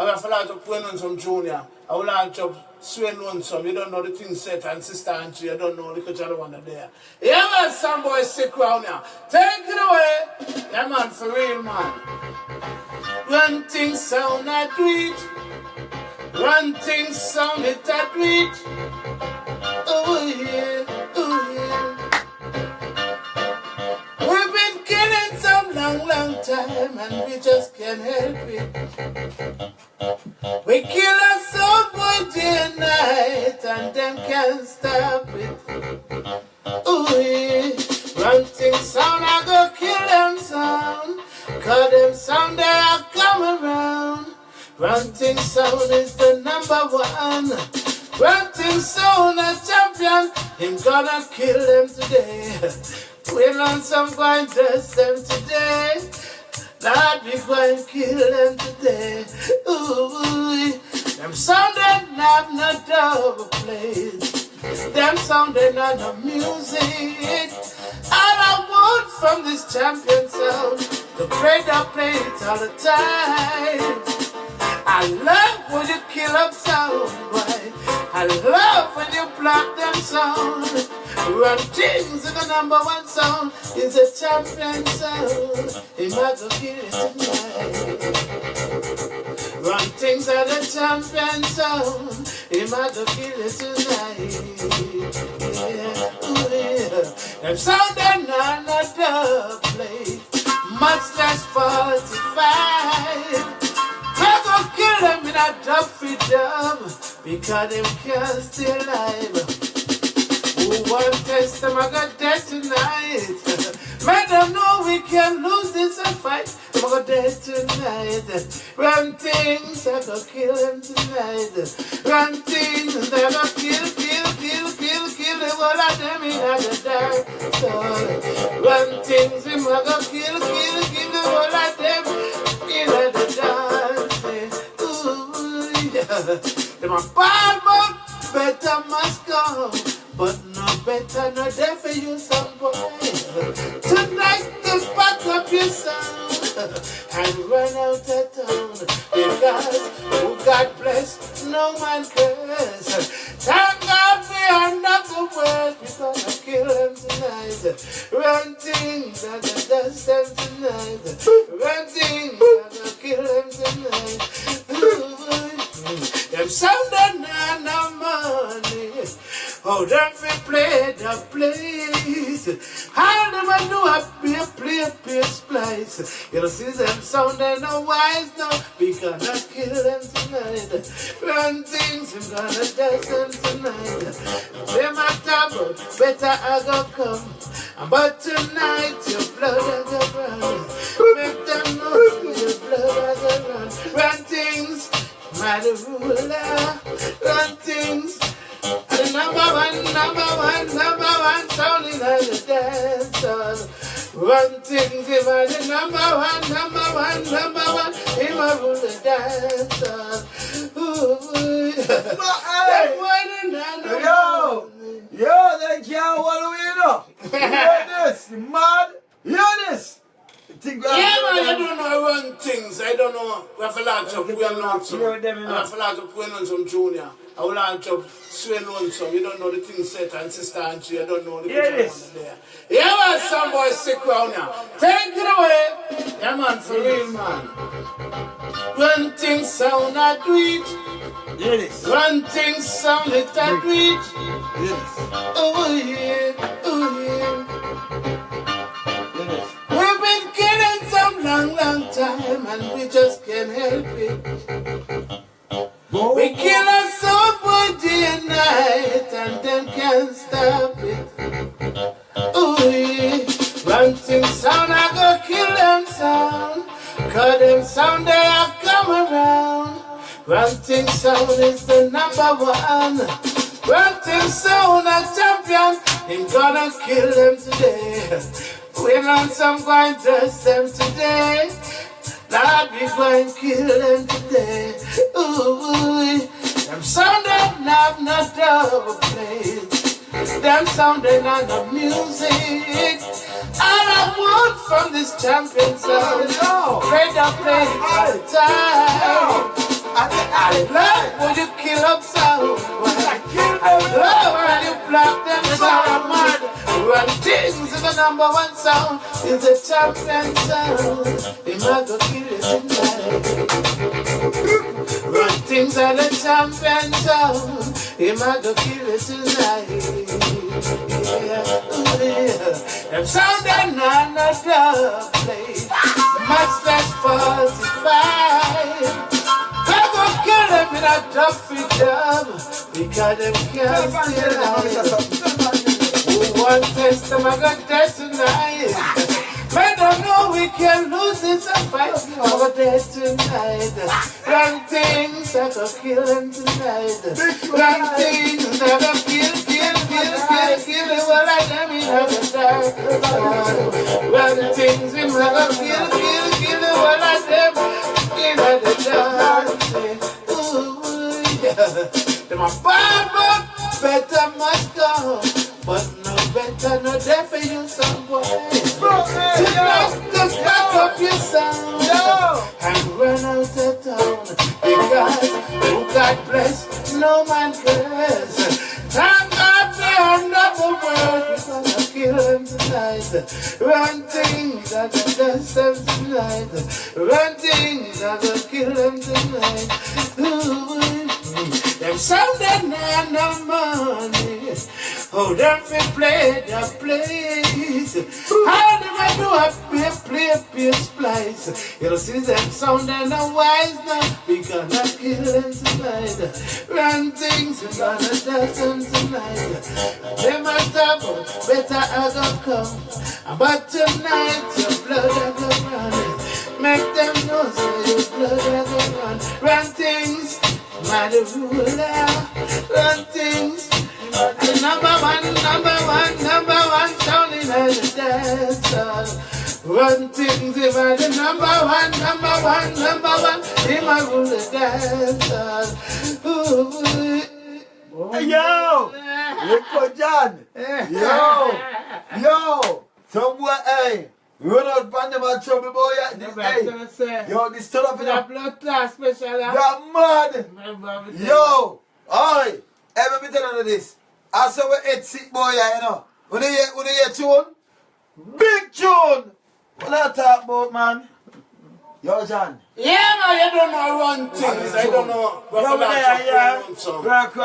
I have a lot of playing on some junior. I will launch up Sway Lonesome. You don't know the thing set and Sister Angie. You don't know the other one there. Yeah, man, some boy sick round here. Take it away. Yeah, man, for real, man. Run things sound I do it. Run things sound it I do it. Oh yeah, oh yeah. We've been killing some long time and we just can't help it. We kill us so boy day and night and them can't stop it. Ooh yeah. Run things sound I go kill them sound. Cause them sound they are come around. Run things sound is the number one. Run things sound a champion. Him gonna kill them today. We Lonesome going to dress them today. Lord, we going to kill them today. Ooh, them sound they have no double plays. Them sound they not no music. All I want from this champion sound, the great I play it all the time. I love when you kill up sound, boy. I love when you block them sound. Run Things is the number one sound. It's a champion sound. He might go kill it tonight. Run Things are the champion sound. He might go kill it tonight. Yeah, ooh, yeah. Them sound are not dub play. Much less 45. I go kill them in a dub-free dub because them can't stay alive. Who want test them, I got dead tonight. Let them know we can lose this fight. I'm gonna dead tonight. Run Things, I go kill them tonight. Run Things, I go kill the whole of them in the dark. Run Things, I go kill the whole of them in the dark. Them a bad but better must come. But no better, no there for you, some boy. Tonight, just back up your sound and run out of town. Because who God bless, no man curse. Thank God we are not the worst. We're gonna kill them tonight. Run Things, I'm gonna dust them tonight. Run Things, I'm gonna kill them tonight. Them sound and no money. Oh, them fi play the place. How them I do a play splice. You know, see them sound and no wise no. We gonna kill them tonight. Run Things, we gonna dust them tonight. Them a trouble, better I go come. But tonight your blood I go run. Make them know your blood I go run. Run Things, mighty ruler. Run Things. The number one sound in the dance. Run Things, if I the number one, he might rule the dance. Yo, they can't wallow you know. You hear this? You mad? You hear this? Yeah, man, I don't know Run Things. I don't know. We have a lot of playing on some. I have a lot of playing on some junior. I will launch up Sway Lonesome. You don't know the thing set and Sister Angie. You don't know the other one there. Yeah, man, some boy sick round here. Take it away. Yeah, man, for real, man. Run Things sound I do it. Yes. Run Things sound it I do it. Yes. Oh yeah, oh yeah. We've been killing some long time and we just can't help it. We kill us so for day and night and them can't stop it. Ooh yeah. Run Things sound, I go kill them sound. Cause them sound they are come around. Run Things sound is the number one. Run Things sound a champion. Him gonna kill them today. We Lonesome going to dress them today. Lord, we going to kill them today. Ooh, them sound they have no double plays. Them sound they not no music. All I want from this champion sound, great I play it all the time. I Love when you block them sound mad. Run Things is the #1 sound. Is a champion sound. He might go kill you tonight. Run Things are the champion sound. He might go kill you tonight. Yeah. Them sound and another place. Much less 45. They gon' kill them in a toughy job because them can't steal life. Who want test them, I got test tonight. Men don't know we can lose this fight. Over there tonight. Run Things, I go kill them tonight. Run Things, I go kill them while I am in the dark. Run Things, I go kill them while I am in the dark. Ooh, yeah. Them a bad but better must go. But no better, no there for you, some boy. Just back up your sound and run out of town. Because who God bless, no man cares. Thank God for another word. We're gonna kill them tonight. Run Things, I gonna dance them tonight. Run Things, I gonna kill them tonight. Ooh. Them sound and no money. Oh, them fi play the place. How them I do a play splice. You'll see them sound and no wise now. We gonna kill them tonight. Run Things, we gonna dance them tonight. Them a stop, better I go come. But tonight your blood I go run. Make them know so your blood I go run. Run Things. My ruler, Run Things, the number one sound in the dance. Run Things, if I the number one, in my ruler dance. Hey, yo, Rico John, yo, some boy, hey. Run out from them and trouble boy. Hey, yo, this turn up in the blood class special. you're mad. Yo, alright. Hey, let me tell you this. I saw we head sick boy, you know. When you hear tune? Big tune. What I talk about, man? Yo, John. Yeah, man, you don't know Run Things. I don't know. Yo, we there, yeah. Rock.